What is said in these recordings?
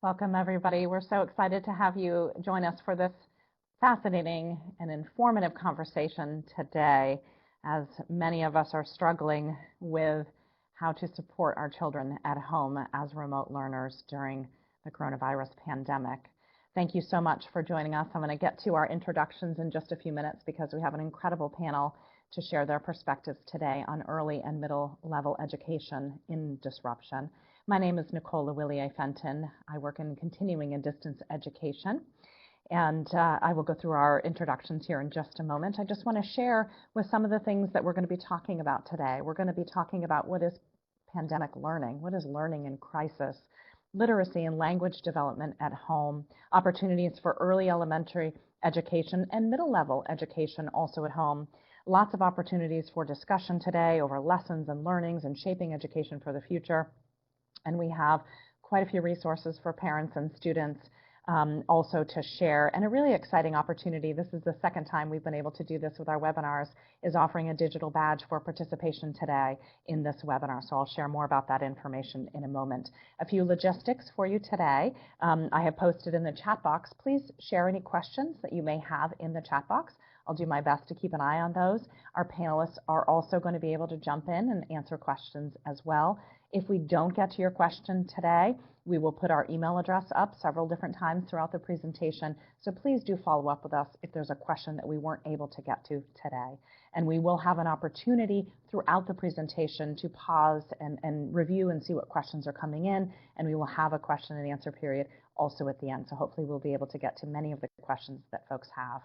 Welcome, everybody. We're so excited to have you join us for this fascinating and informative conversation today, as many of us are struggling with how to support our children at home as remote learners during the coronavirus pandemic. Thank you so much for joining us. I'm going to get to our introductions in just a few minutes because we have an incredible panel to share their perspectives today on early and middle level education in disruption. My name is Nicole Lewillier-Fenton. I work in continuing and distance education, and I will go through our introductions here in just a moment. I just want to share with some of the things that we're going to be talking about today. We're going to be talking about what is pandemic learning, what is learning in crisis, literacy and language development at home, opportunities for early elementary education and middle level education also at home. Lots of opportunities for discussion today over lessons and learnings and shaping education for the future. And we have quite a few resources for parents and students also to share. And a really exciting opportunity, this is the second time we've been able to do this with our webinars, is offering a digital badge for participation today in this webinar. So I'll share more about that information in a moment. A few logistics for you today. I have posted in the chat box. Please share any questions that you may have in the chat box. I'll do my best to keep an eye on those. Our panelists are also going to be able to jump in and answer questions as well. If we don't get to your question today, we will put our email address up several different times throughout the presentation. So please do follow up with us if there's a question that we weren't able to get to today. And we will have an opportunity throughout the presentation to pause and review and see what questions are coming in. And we will have a question and answer period also at the end. So hopefully we'll be able to get to many of the questions that folks have.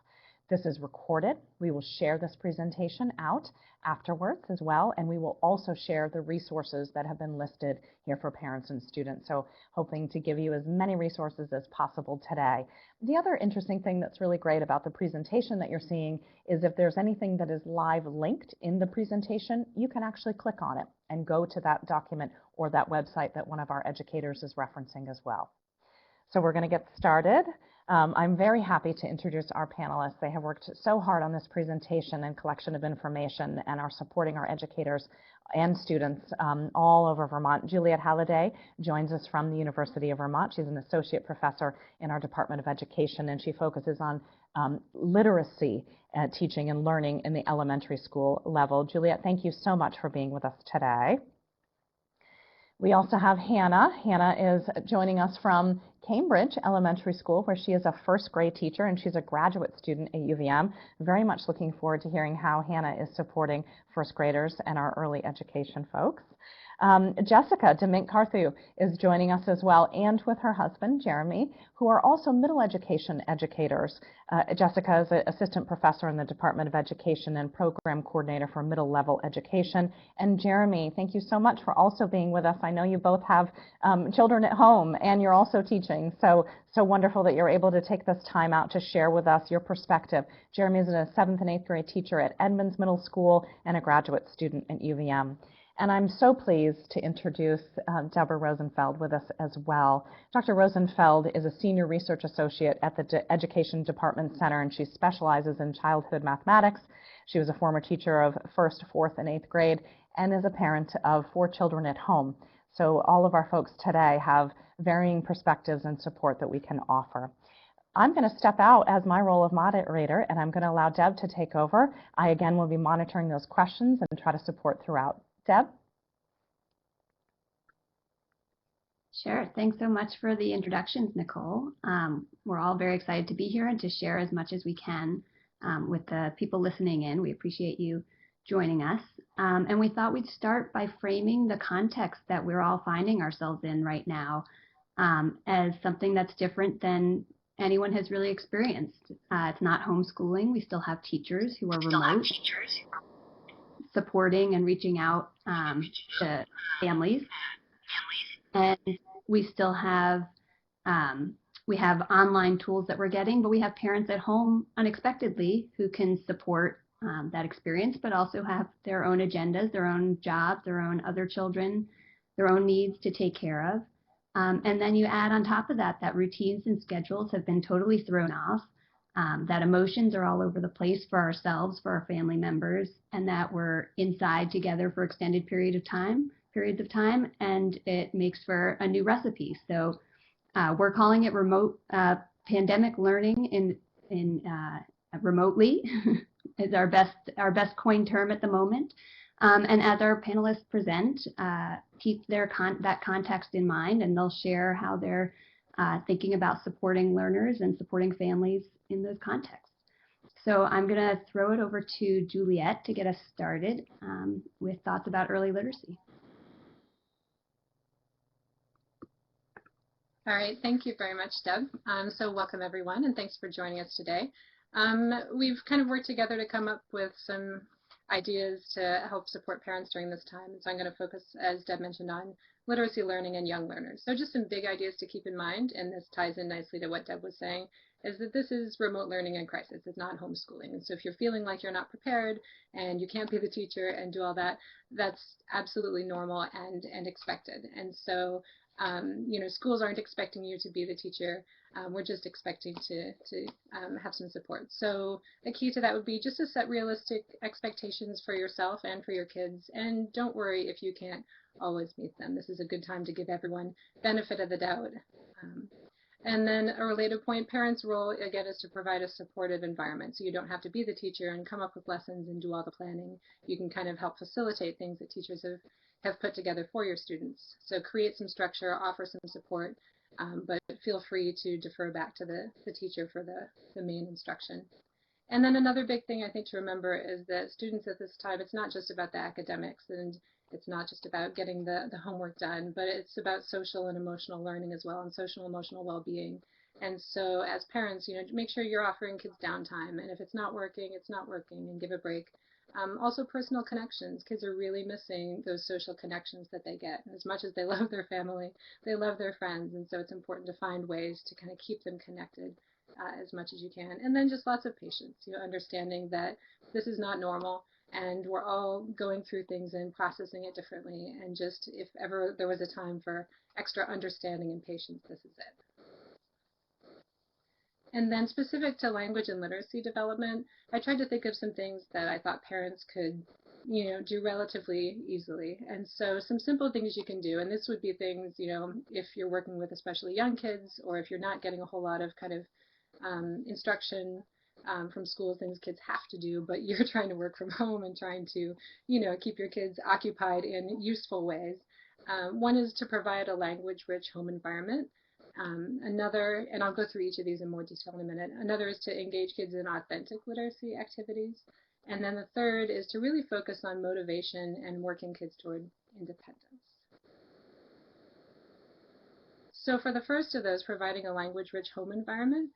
This is recorded. We will share this presentation out afterwards as well, and we will also share the resources that have been listed here for parents and students. So hoping to give you as many resources as possible today. The other interesting thing that's really great about the presentation that you're seeing is if there's anything that is live linked in the presentation, you can actually click on it and go to that document or that website that one of our educators is referencing as well. So we're going to get started. I'm very happy to introduce our panelists. They have worked so hard on this presentation and collection of information and are supporting our educators and students all over Vermont. Juliet Halliday joins us from the University of Vermont. She's an associate professor in our Department of Education, and she focuses on literacy teaching and learning in the elementary school level. Juliet, thank you so much for being with us today. We also have Hannah. Hannah is joining us from Cambridge Elementary School, where she is a first grade teacher and she's a graduate student at UVM. Very much looking forward to hearing how Hannah is supporting first graders and our early education folks. Jessica Demink-Carthew is joining us as well, and with her husband, Jeremy, who are also middle education educators. Jessica is an assistant professor in the Department of Education and program coordinator for middle level education. And Jeremy, thank you so much for also being with us. I know you both have children at home and you're also teaching, so wonderful that you're able to take this time out to share with us your perspective. Jeremy is a 7th and 8th grade teacher at Edmonds Middle School and a graduate student at UVM. And I'm so pleased to introduce Deborah Rosenfeld with us as well. Dr. Rosenfeld is a senior research associate at the Education Department Center, and she specializes in childhood mathematics. She was a former teacher of 1st, 4th, and 8th grade, and is a parent of 4 children at home. So all of our folks today have varying perspectives and support that we can offer. I'm going to step out as my role of moderator, and I'm going to allow Deb to take over. I, again, will be monitoring those questions and try to support throughout. Deb? Sure. Thanks so much for the introductions, Nicole. We're all very excited to be here and to share as much as we can with the people listening in. We appreciate you joining us. And we thought we'd start by framing the context that we're all finding ourselves in right now as something that's different than anyone has really experienced. It's not homeschooling. We still have teachers who are remote, supporting and reaching out to families. And we still have online tools that we're getting, but we have parents at home unexpectedly who can support that experience, but also have their own agendas, their own jobs, their own other children, their own needs to take care of. And then you add on top of that, that routines and schedules have been totally thrown off, that emotions are all over the place for ourselves, for our family members, and that we're inside together for extended periods of time, and it makes for a new recipe. So we're calling it remote pandemic learning remotely is our best coined term at the moment. And as our panelists present, keep that context in mind, and they'll share how they're thinking about supporting learners and supporting families in those contexts. So I'm going to throw it over to Juliet to get us started with thoughts about early literacy. All right, thank you very much, Deb. So welcome everyone, and thanks for joining us today. We've kind of worked together to come up with some ideas to help support parents during this time. And so I'm going to focus, as Deb mentioned, on literacy learning and young learners. So just some big ideas to keep in mind, and this ties in nicely to what Deb was saying, is that this is remote learning in crisis. It's not homeschooling. And so if you're feeling like you're not prepared and you can't be the teacher and do all that, that's absolutely normal and expected. And so schools aren't expecting you to be the teacher. We're just expecting to have some support. So the key to that would be just to set realistic expectations for yourself and for your kids. And don't worry if you can't always meet them. This is a good time to give everyone benefit of the doubt. And then a related point, parents' role, again, is to provide a supportive environment. So you don't have to be the teacher and come up with lessons and do all the planning. You can kind of help facilitate things that teachers have put together for your students. So create some structure, offer some support, but feel free to defer back to the teacher for the main instruction. And then another big thing I think to remember is that students at this time, it's not just about the academics, and it's not just about getting the homework done, but it's about social and emotional learning as well, and social and emotional well-being. And so as parents, make sure you're offering kids downtime, and if it's not working, it's not working, and give a break. Also personal connections. Kids are really missing those social connections that they get. And as much as they love their family, they love their friends, and so it's important to find ways to kind of keep them connected as much as you can. And then just lots of patience, understanding that this is not normal, and we're all going through things and processing it differently. And just if ever there was a time for extra understanding and patience, this is it. And then specific to language and literacy development, I tried to think of some things that I thought parents could, do relatively easily. And so some simple things you can do, and this would be things, if you're working with especially young kids, or if you're not getting a whole lot of kind of instruction from school, things kids have to do, but you're trying to work from home and trying to, keep your kids occupied in useful ways. One is to provide a language-rich home environment. Another, and I'll go through each of these in more detail in a minute, another is to engage kids in authentic literacy activities. And then the third is to really focus on motivation and working kids toward independence. So for the first of those, providing a language-rich home environment,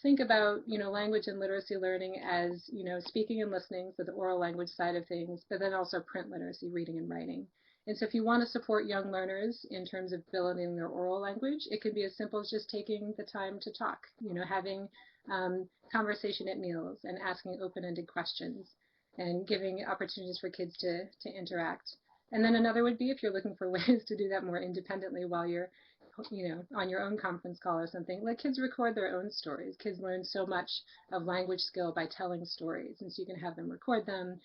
think about, language and literacy learning as, speaking and listening for the oral language side of things, but then also print literacy, reading and writing. And so if you want to support young learners in terms of building their oral language, it can be as simple as just taking the time to talk, having conversation at meals and asking open-ended questions and giving opportunities for kids to interact. And then another would be if you're looking for ways to do that more independently while you're on your own conference call or something, let kids record their own stories. Kids learn so much of language skill by telling stories, and so you can have them record them,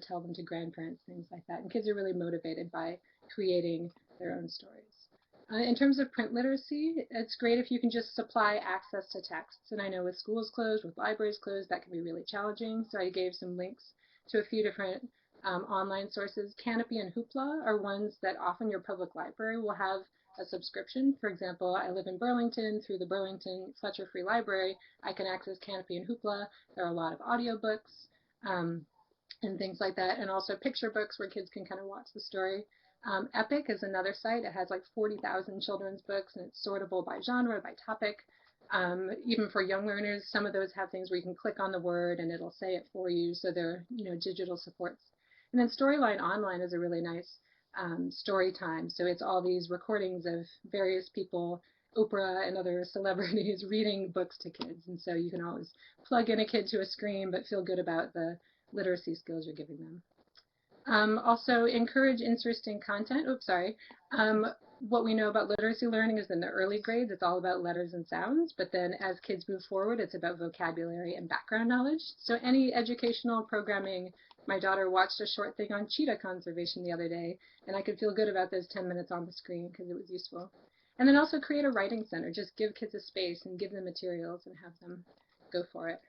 tell them to grandparents, things like that. And kids are really motivated by creating their own stories. In terms of print literacy, it's great if you can just supply access to texts. And I know with schools closed, with libraries closed, that can be really challenging. So I gave some links to a few different online sources. Canopy and Hoopla are ones that often your public library will have a subscription. For example, I live in Burlington. Through the Burlington Fletcher Free Library, I can access Canopy and Hoopla. There are a lot of audiobooks and things like that, and also picture books where kids can kind of watch the story. Epic is another site. It has like 40,000 children's books, and it's sortable by genre, by topic. Even for young learners, some of those have things where you can click on the word and it'll say it for you, so they're digital supports. And then Storyline Online is a really nice story time. So it's all these recordings of various people, Oprah and other celebrities, reading books to kids. And so you can always plug in a kid to a screen, but feel good about the literacy skills you're giving them. Also, encourage interesting content. Oops, sorry. What we know about literacy learning is in the early grades, it's all about letters and sounds. But then as kids move forward, it's about vocabulary and background knowledge. So any educational programming, my daughter watched a short thing on cheetah conservation the other day, and I could feel good about those 10 minutes on the screen because it was useful. And then also create a writing center. Just give kids a space and give them materials and have them go for it.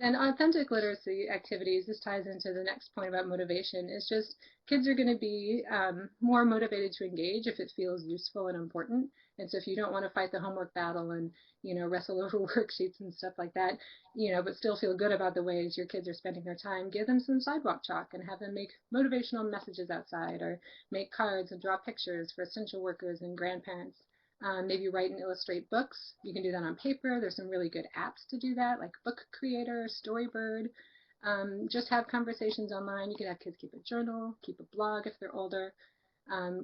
And authentic literacy activities, this ties into the next point about motivation, is just kids are going to be more motivated to engage if it feels useful and important. And so if you don't want to fight the homework battle and, wrestle over worksheets and stuff like that, but still feel good about the ways your kids are spending their time, give them some sidewalk chalk and have them make motivational messages outside, or make cards and draw pictures for essential workers and grandparents. Maybe write and illustrate books. You can do that on paper. There's some really good apps to do that, like Book Creator, Storybird. Just have conversations online. You can have kids keep a journal, keep a blog if they're older,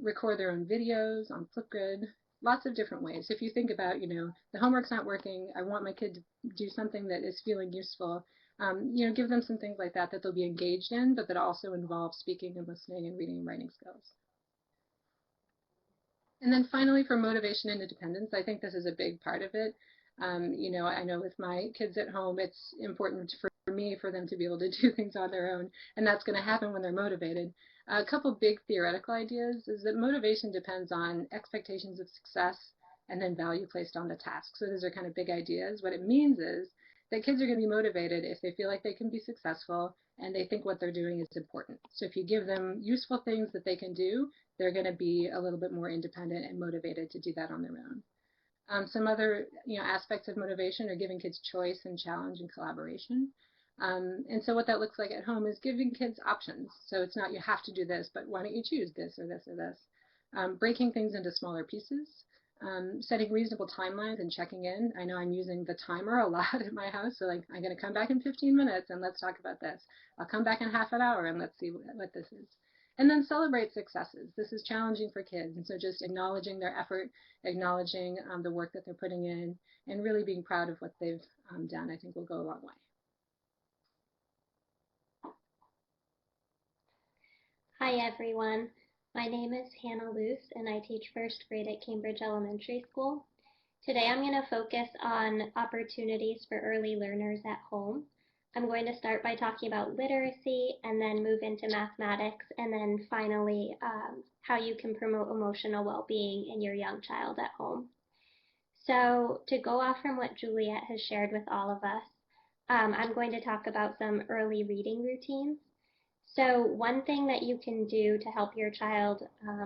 record their own videos on Flipgrid. Lots of different ways. If you think about, the homework's not working, I want my kid to do something that is feeling useful, give them some things like that that they'll be engaged in, but that also involve speaking and listening and reading and writing skills. And then finally, for motivation and independence, I think this is a big part of it. I know with my kids at home, it's important for me for them to be able to do things on their own, and that's going to happen when they're motivated. A couple big theoretical ideas is that motivation depends on expectations of success and then value placed on the task. So those are kind of big ideas. What it means is that kids are going to be motivated if they feel like they can be successful and they think what they're doing is important. So if you give them useful things that they can do, they're going to be a little bit more independent and motivated to do that on their own. Some other aspects of motivation are giving kids choice and challenge and collaboration. And so what that looks like at home is giving kids options. So it's not you have to do this, but why don't you choose this or this or this? Breaking things into smaller pieces. Setting reasonable timelines and checking in. I know I'm using the timer a lot at my house, so like I'm going to come back in 15 minutes and let's talk about this. I'll come back in half an hour and let's see what this is. And then celebrate successes. This is challenging for kids, and so just acknowledging their effort, acknowledging the work that they're putting in, and really being proud of what they've done, I think will go a long way. Hi everyone, my name is Hannah Luce and I teach first grade at Cambridge Elementary School. Today I'm going to focus on opportunities for early learners at home. I'm going to start by talking about literacy and then move into mathematics, and then finally how you can promote emotional well-being in your young child at home. So to go off from what Juliet has shared with all of us, I'm going to talk about some early reading routines. So one thing that you can do to help your child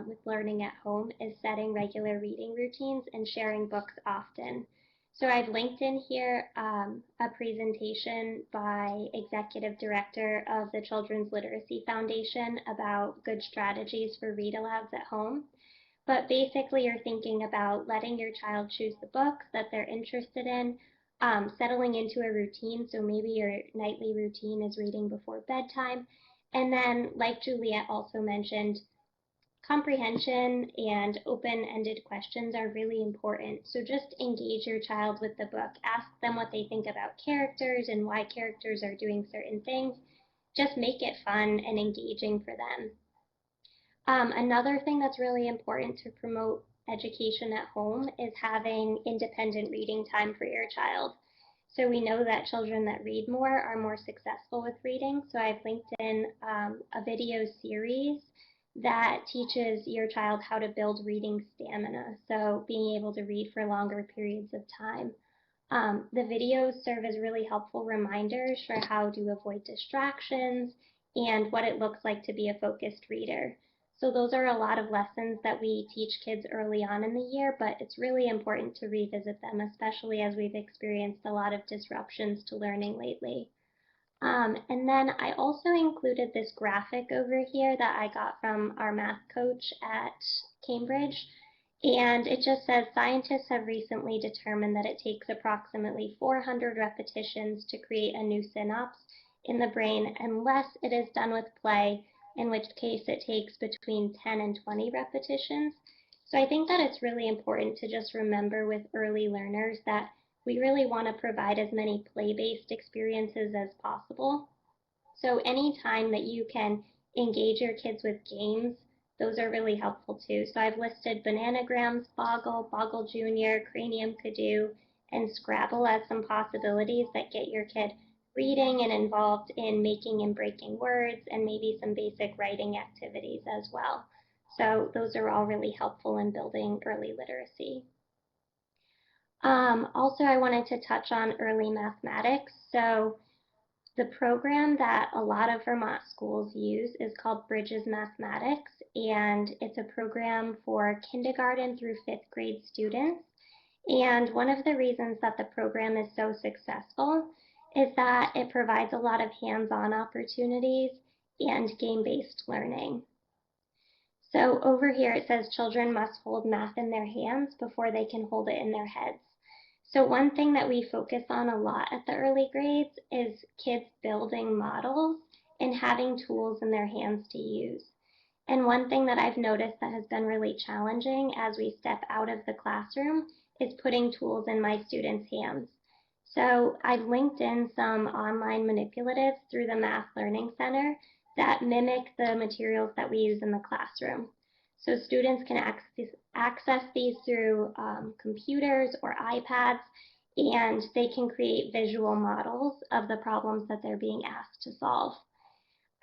with learning at home is setting regular reading routines and sharing books often. So I've linked in here a presentation by Executive Director of the Children's Literacy Foundation about good strategies for read-alouds at home. But basically, you're thinking about letting your child choose the books that they're interested in, settling into a routine. So maybe your nightly routine is reading before bedtime. And then, like Juliet also mentioned, comprehension and open-ended questions are really important. So just engage your child with the book. Ask them what they think about characters and why characters are doing certain things. Just make it fun and engaging for them. Another thing that's really important to promote education at home is having independent reading time for your child. So we know that children that read more are more successful with reading. So I've linked in a video series that teaches your child how to build reading stamina. So being able to read for longer periods of time. The videos serve as really helpful reminders for how to avoid distractions and what it looks like to be a focused reader. So those are a lot of lessons that we teach kids early on in the year, but it's really important to revisit them, especially as we've experienced a lot of disruptions to learning lately. And then I also included this graphic over here that I got from our math coach at Cambridge. And it just says scientists have recently determined that it takes approximately 400 repetitions to create a new synapse in the brain unless it is done with play, in which case it takes between 10 and 20 repetitions. So I think that it's really important to just remember with early learners that we really want to provide as many play-based experiences as possible. So any time that you can engage your kids with games, those are really helpful too. So I've listed Bananagrams, Boggle, Boggle Junior, Cranium Kidoo, and Scrabble as some possibilities that get your kid reading and involved in making and breaking words, and maybe some basic writing activities as well. So those are all really helpful in building early literacy. Also, I wanted to touch on early mathematics. So the program that a lot of Vermont schools use is called Bridges Mathematics, and it's a program for kindergarten through fifth grade students. And one of the reasons that the program is so successful is that it provides a lot of hands-on opportunities and game-based learning. So over here it says children must hold math in their hands before they can hold it in their heads. So one thing that we focus on a lot at the early grades is kids building models and having tools in their hands to use. And one thing that I've noticed that has been really challenging as we step out of the classroom is putting tools in my students' hands. So I've linked in some online manipulatives through the Math Learning Center that mimic the materials that we use in the classroom. So students can access these through computers or iPads, and they can create visual models of the problems that they're being asked to solve.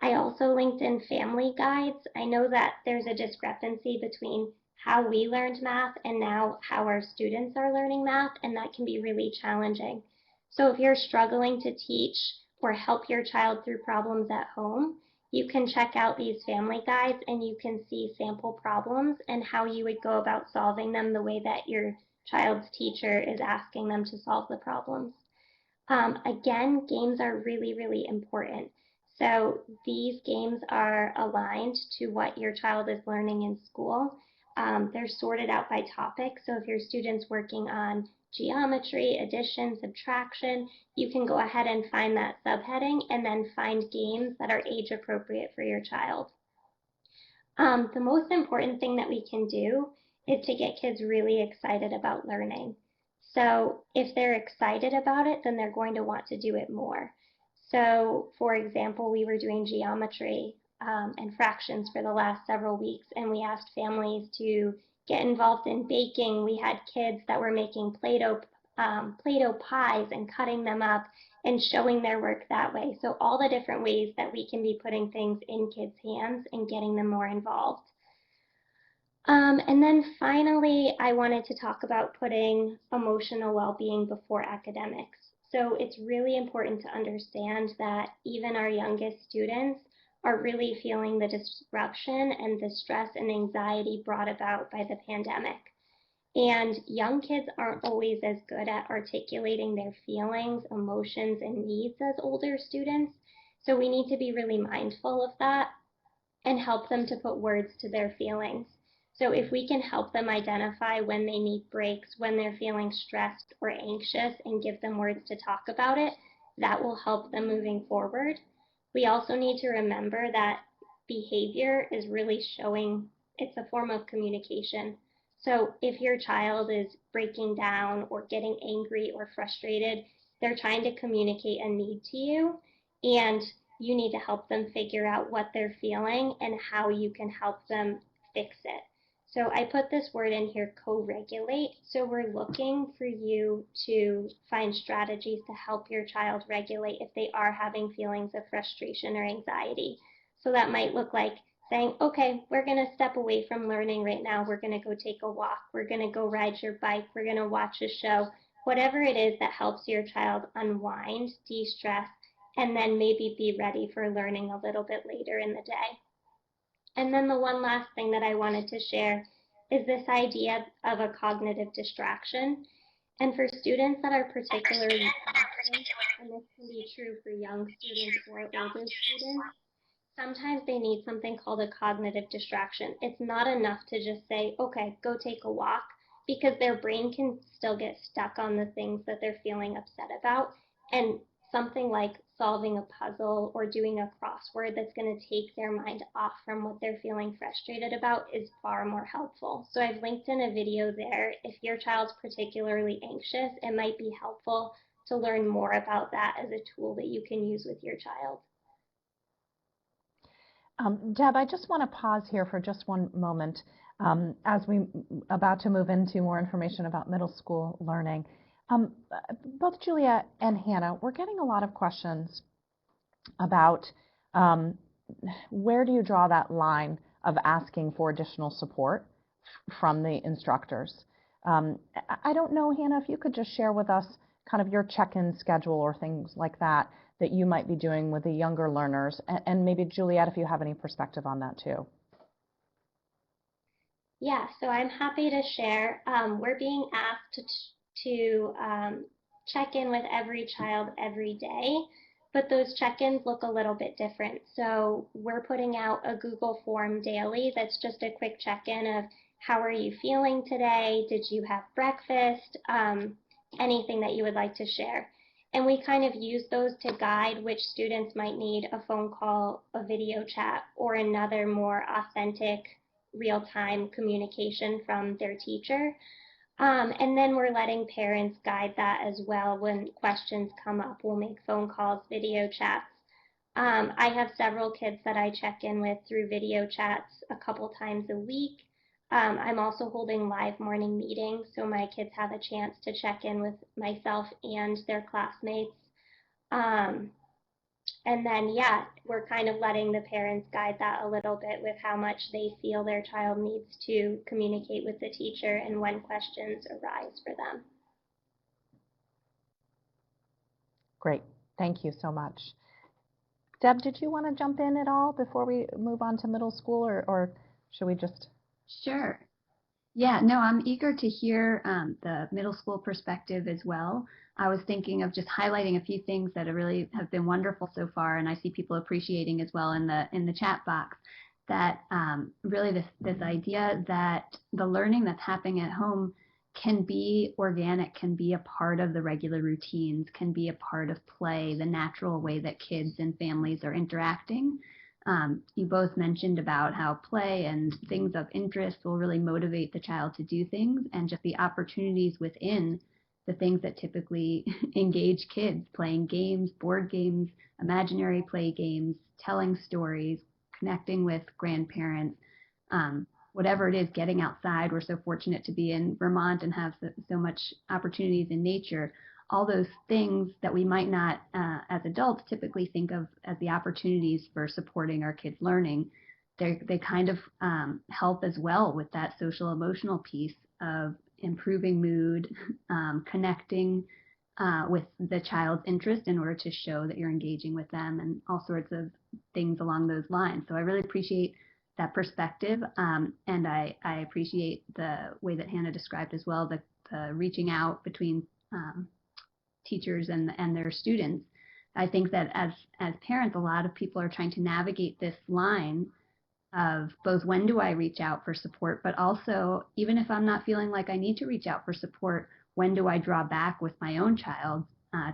I also linked in family guides. I know that there's a discrepancy between how we learned math and now how our students are learning math, and that can be really challenging. So if you're struggling to teach or help your child through problems at home, you can check out these family guides and you can see sample problems and how you would go about solving them the way that your child's teacher is asking them to solve the problems. Again, games are really, really important. So these games are aligned to what your child is learning in school. They're sorted out by topic. So if your student's working on geometry, addition, subtraction, you can go ahead and find that subheading and then find games that are age appropriate for your child. The most important thing that we can do is to get kids really excited about learning. So if they're excited about it, then they're going to want to do it more. So for example, we were doing geometry and fractions for the last several weeks, and we asked families to get involved in baking. We had kids that were making Play-Doh pies and cutting them up and showing their work that way. So all the different ways that we can be putting things in kids' hands and getting them more involved. And then finally, I wanted to talk about putting emotional well-being before academics. So it's really important to understand that even our youngest students are really feeling the disruption and the stress and anxiety brought about by the pandemic. And young kids aren't always as good at articulating their feelings, emotions, and needs as older students. So we need to be really mindful of that and help them to put words to their feelings. So if we can help them identify when they need breaks, when they're feeling stressed or anxious, and give them words to talk about it, that will help them moving forward. We also need to remember that behavior is really showing, it's a form of communication. So if your child is breaking down or getting angry or frustrated, they're trying to communicate a need to you, and you need to help them figure out what they're feeling and how you can help them fix it. So I put this word in here, co-regulate. So we're looking for you to find strategies to help your child regulate if they are having feelings of frustration or anxiety. So that might look like saying, okay, we're going to step away from learning right now. We're going to go take a walk. We're going to go ride your bike. We're going to watch a show. Whatever it is that helps your child unwind, de-stress, and then maybe be ready for learning a little bit later in the day. And then the one last thing that I wanted to share is this idea of a cognitive distraction. And for students that are particularly anxious, and this can be true for young students or older students, sometimes they need something called a cognitive distraction. It's not enough to just say, okay, go take a walk, because their brain can still get stuck on the things that they're feeling upset about. And something like solving a puzzle or doing a crossword that's going to take their mind off from what they're feeling frustrated about is far more helpful. So I've linked in a video there. If your child's particularly anxious, it might be helpful to learn more about that as a tool that you can use with your child. Deb, I just want to pause here for just one moment as we about to move into more information about middle school learning. Both Julia and Hannah, we're getting a lot of questions about where do you draw that line of asking for additional support from the instructors. I don't know, Hannah, if you could just share with us kind of your check-in schedule or things like that that you might be doing with the younger learners, and maybe Juliet, if you have any perspective on that too. Yeah, so I'm happy to share. We're being asked to check in with every child every day, but those check-ins look a little bit different. So we're putting out a Google form daily that's just a quick check-in of how are you feeling today? Did you have breakfast? Anything that you would like to share. And we kind of use those to guide which students might need a phone call, a video chat, or another more authentic real-time communication from their teacher. And then we're letting parents guide that as well. When questions come up, we'll make phone calls, video chats. I have several kids that I check in with through video chats a couple times a week. I'm also holding live morning meetings, so my kids have a chance to check in with myself and their classmates. And then, yeah, we're kind of letting the parents guide that a little bit with how much they feel their child needs to communicate with the teacher and when questions arise for them. Great. Thank you so much. Deb, did you want to jump in at all before we move on to middle school, or should we just? Sure. Yeah, no, I'm eager to hear the middle school perspective as well. I was thinking of just highlighting a few things that really have been wonderful so far, and I see people appreciating as well in the chat box. That really this idea that the learning that's happening at home can be organic, can be a part of the regular routines, can be a part of play, the natural way that kids and families are interacting. You both mentioned about how play and things of interest will really motivate the child to do things, and just the opportunities within the things that typically engage kids, playing games, board games, imaginary play games, telling stories, connecting with grandparents, whatever it is, getting outside. We're so fortunate to be in Vermont and have so much opportunities in nature. All those things that we might not, as adults, typically think of as the opportunities for supporting our kids' learning, they kind of help as well with that social emotional piece of improving mood, connecting with the child's interest in order to show that you're engaging with them, and all sorts of things along those lines. So I really appreciate that perspective, and I appreciate the way that Hannah described as well, the reaching out between teachers and their students. I think that as parents, a lot of people are trying to navigate this line of both when do I reach out for support, but also even if I'm not feeling like I need to reach out for support, when do I draw back with my own child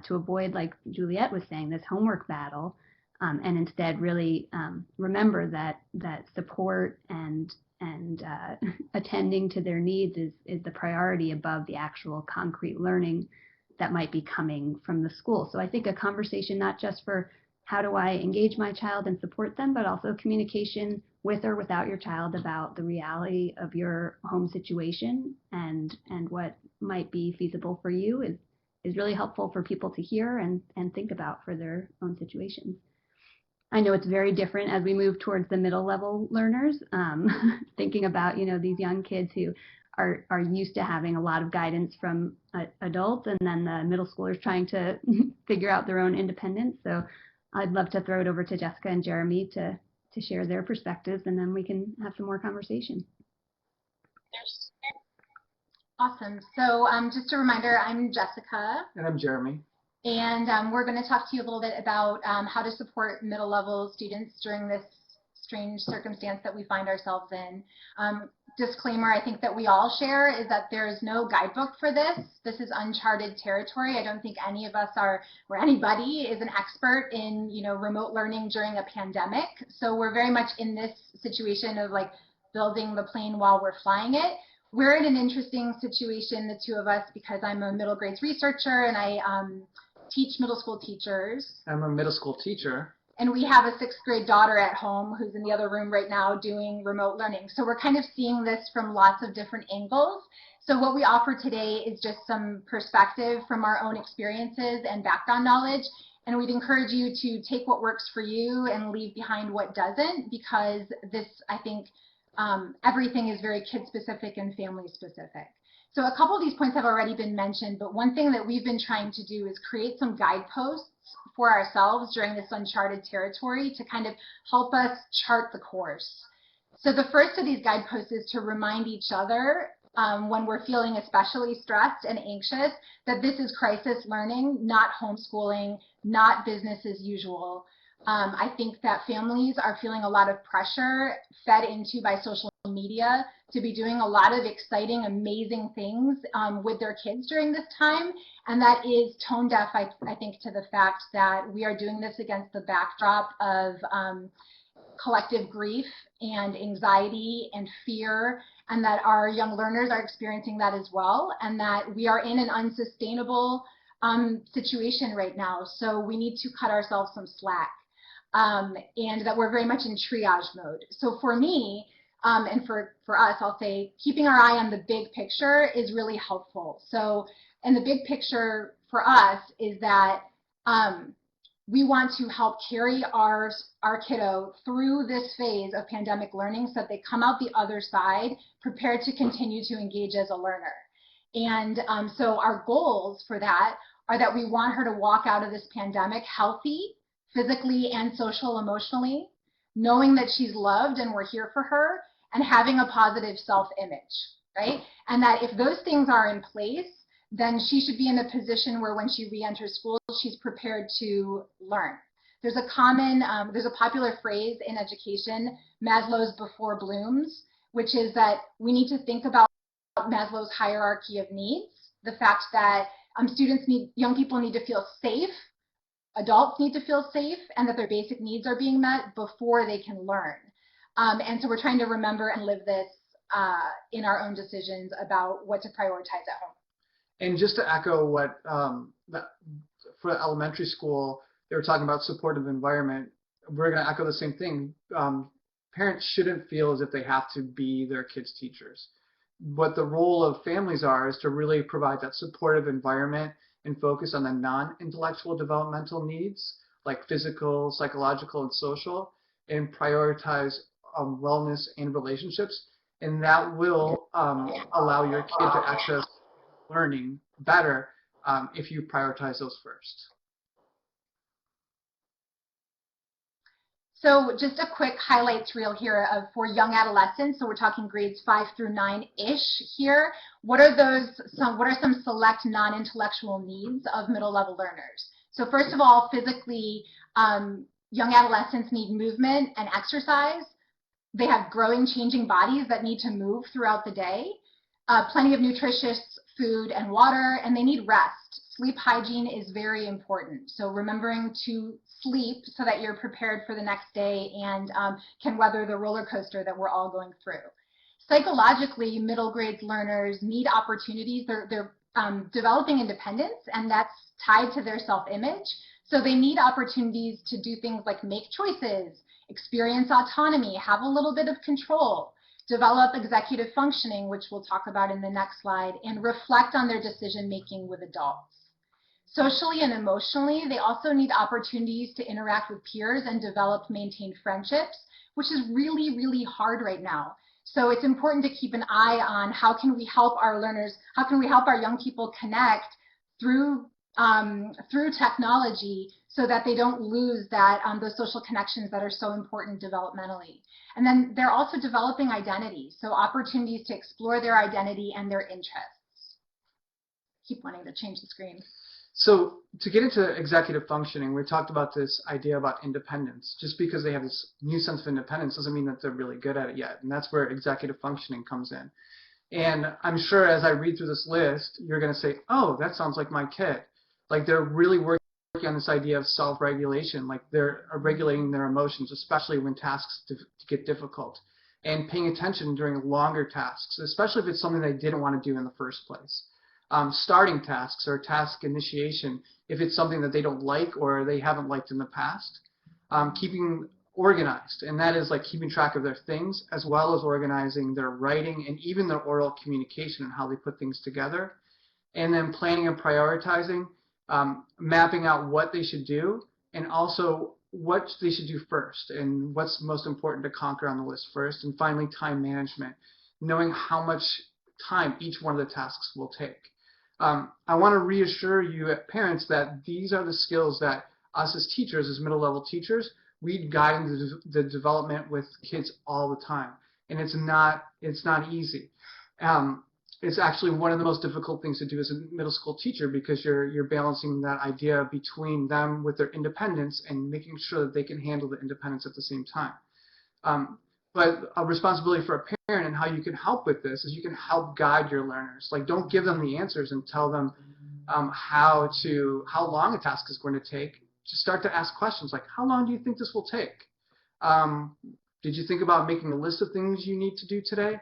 to avoid, like Juliet was saying, this homework battle, and instead really remember that support and attending to their needs is the priority above the actual concrete learning that might be coming from the school. So I think a conversation not just for how do I engage my child and support them, but also communication with or without your child about the reality of your home situation and what might be feasible for you is really helpful for people to hear and think about for their own situations. I know it's very different as we move towards the middle level learners, thinking about, these young kids who are used to having a lot of guidance from adults, and then the middle schoolers trying to figure out their own independence. So I'd love to throw it over to Jessica and Jeremy to share their perspectives, and then we can have some more conversation. Awesome. So just a reminder, I'm Jessica. And I'm Jeremy. And we're going to talk to you a little bit about how to support middle level students during this strange circumstance that we find ourselves in. Disclaimer I think that we all share is that there is no guidebook for this. This is uncharted territory. I don't think any of us are, or anybody is an expert in, remote learning during a pandemic. So we're very much in this situation of like building the plane while we're flying it. We're in an interesting situation, the two of us, because I'm a middle grades researcher and I teach middle school teachers. I'm a middle school teacher. And we have a 6th grade daughter at home who's in the other room right now doing remote learning. So we're kind of seeing this from lots of different angles. So what we offer today is just some perspective from our own experiences and background knowledge. And we'd encourage you to take what works for you and leave behind what doesn't, because this, I think, everything is very kid-specific and family-specific. So a couple of these points have already been mentioned, but one thing that we've been trying to do is create some guideposts for ourselves during this uncharted territory to kind of help us chart the course. So the first of these guideposts is to remind each other when we're feeling especially stressed and anxious that this is crisis learning, not homeschooling, not business as usual. I think that families are feeling a lot of pressure fed into by social media to be doing a lot of exciting, amazing things with their kids during this time. And that is tone deaf, I think, to the fact that we are doing this against the backdrop of collective grief and anxiety and fear, and that our young learners are experiencing that as well, and that we are in an unsustainable situation right now. So we need to cut ourselves some slack. And that we're very much in triage mode. So for me, and for us, I'll say keeping our eye on the big picture is really helpful. So, and the big picture for us is that we want to help carry our kiddo through this phase of pandemic learning so that they come out the other side prepared to continue to engage as a learner. And so our goals for that are that we want her to walk out of this pandemic healthy, physically and social, emotionally, knowing that she's loved and we're here for her, and having a positive self-image, right? And that if those things are in place, then she should be in a position where when she re-enters school, she's prepared to learn. There's a common, there's a popular phrase in education, Maslow's before Bloom's, which is that we need to think about Maslow's hierarchy of needs, the fact that young people need to feel safe, adults need to feel safe, and that their basic needs are being met before they can learn. And so we're trying to remember and live this in our own decisions about what to prioritize at home. And just to echo what, for elementary school, they were talking about supportive environment. We're going to echo the same thing. Parents shouldn't feel as if they have to be their kids' teachers. What the role of families are is to really provide that supportive environment and focus on the non-intellectual developmental needs like physical, psychological, and social, and prioritize wellness and relationships. And that will allow your kid to access learning better if you prioritize those first. So just a quick highlights reel here for young adolescents. So we're talking grades 5 through 9-ish here. What are some select non-intellectual needs of middle level learners? So first of all, physically, young adolescents need movement and exercise. They have growing, changing bodies that need to move throughout the day, plenty of nutritious food and water, and they need rest. Sleep hygiene is very important. So remembering to sleep so that you're prepared for the next day and can weather the roller coaster that we're all going through. Psychologically, middle grade learners need opportunities. They're developing independence, and that's tied to their self-image. So they need opportunities to do things like make choices, experience autonomy, have a little bit of control, develop executive functioning, which we'll talk about in the next slide, and reflect on their decision making with adults. Socially and emotionally, they also need opportunities to interact with peers and develop, maintain friendships, which is really, really hard right now. So it's important to keep an eye on how can we help our learners, how can we help our young people connect through technology so that they don't lose that those social connections that are so important developmentally. And then they're also developing identity, so opportunities to explore their identity and their interests. Keep wanting to change the screen. So to get into executive functioning, we talked about this idea about independence. Just because they have this new sense of independence doesn't mean that they're really good at it yet. And that's where executive functioning comes in. And I'm sure as I read through this list, you're going to say, oh, that sounds like my kid. Like they're really working on this idea of self-regulation, like they're regulating their emotions, especially when tasks get difficult, and paying attention during longer tasks, especially if it's something they didn't want to do in the first place. Starting tasks or task initiation, if it's something that they don't like or they haven't liked in the past. Keeping organized, and that is like keeping track of their things as well as organizing their writing and even their oral communication and how they put things together. And then planning and prioritizing, mapping out what they should do and also what they should do first and what's most important to conquer on the list first. And finally, time management, knowing how much time each one of the tasks will take. I want to reassure you parents that these are the skills that us as teachers, as middle level teachers, we guide in the development with kids all the time. And it's not easy. It's actually one of the most difficult things to do as a middle school teacher because you're balancing that idea between them with their independence and making sure that they can handle the independence at the same time. But a responsibility for a parent and how you can help with this is you can help guide your learners. Like don't give them the answers and tell them how long a task is going to take. Just start to ask questions like, how long do you think this will take? Did you think about making a list of things you need to do today?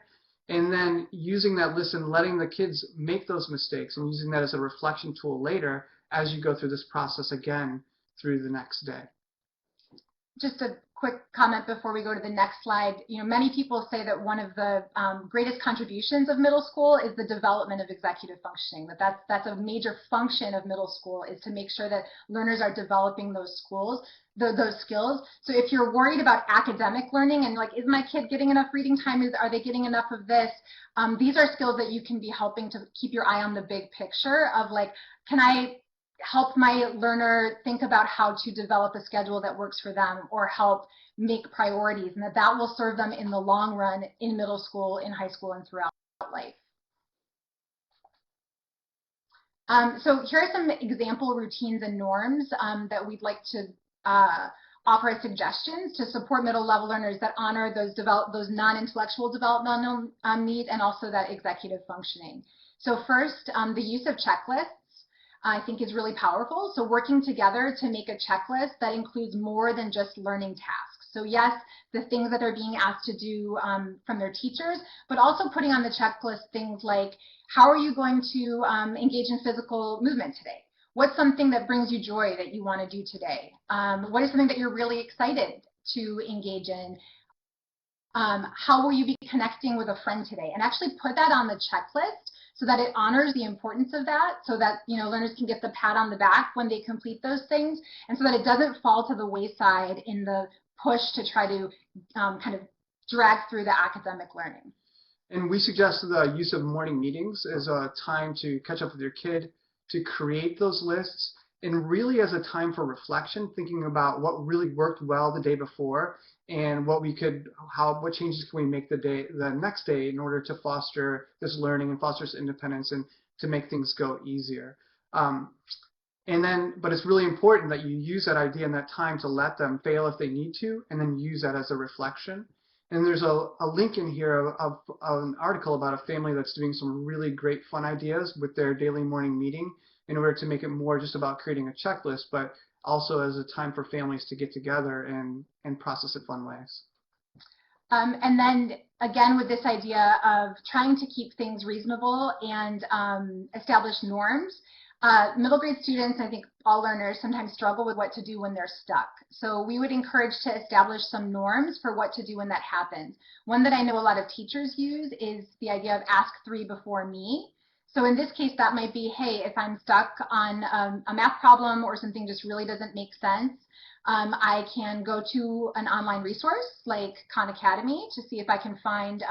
And then using that list and letting the kids make those mistakes and using that as a reflection tool later as you go through this process again through the next day. Just a quick comment before we go to the next slide. You know, many people say that one of the greatest contributions of middle school is the development of executive functioning. That's a major function of middle school, is to make sure that learners are developing those skills. So if you're worried about academic learning and like, is my kid getting enough reading time? Are they getting enough of this? These are skills that you can be helping to keep your eye on the big picture of like, can I help my learner think about how to develop a schedule that works for them or help make priorities, and that will serve them in the long run in middle school, in high school, and throughout life. So here are some example routines and norms that we'd like to offer as suggestions to support middle level learners that honor those non-intellectual developmental needs and also that executive functioning. So first, the use of checklists I think is really powerful. So working together to make a checklist that includes more than just learning tasks. So yes, the things that are being asked to do from their teachers, but also putting on the checklist things like, how are you going to engage in physical movement today? What's something that brings you joy that you want to do today? What is something that you're really excited to engage in? How will you be connecting with a friend today? And actually put that on the checklist so that it honors the importance of that, so that learners can get the pat on the back when they complete those things, and so that it doesn't fall to the wayside in the push to try to kind of drag through the academic learning. And we suggest the use of morning meetings as a time to catch up with your kid, to create those lists, and really as a time for reflection, thinking about what really worked well the day before and what changes can we make the next day in order to foster this learning and foster this independence and to make things go easier. But it's really important that you use that idea and that time to let them fail if they need to, and then use that as a reflection. And there's a link in here of an article about a family that's doing some really great fun ideas with their daily morning meeting in order to make it more just about creating a checklist, but also as a time for families to get together and process it fun ways. And then again with this idea of trying to keep things reasonable and establish norms. Middle grade students, I think all learners, sometimes struggle with what to do when they're stuck. So we would encourage to establish some norms for what to do when that happens. One that I know a lot of teachers use is the idea of ask three before me. So in this case, that might be, hey, if I'm stuck on a math problem or something just really doesn't make sense, I can go to an online resource like Khan Academy to see if I can find